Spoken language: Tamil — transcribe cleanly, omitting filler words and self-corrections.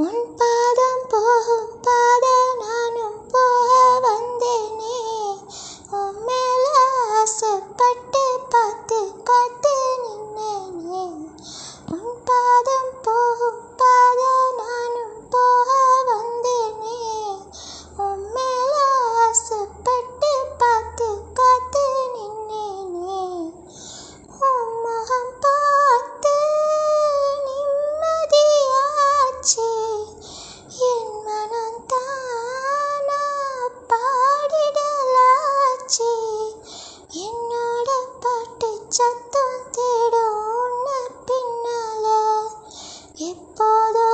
உன் பாதம் போகும் பாதம் நானும் போக வந்தேனே. உன் மேல ஆசைப்பட்டு பார்த்து பார்த்து நின்னேனே. உன் பாதம் போகும் பாதம் நானும் போக வந்தேனே. உன் மேல ஆசைப்பட்டு பார்த்து பார்த்து நின்னேனே. உன் முகம் பார்த்து நிம்மதியாச்சே. என் மனம் தானா பாடிடலாச்சே. என்னோட பாட்டு சத்தம் தேடும் உன்னை பின்னால எப்போதும்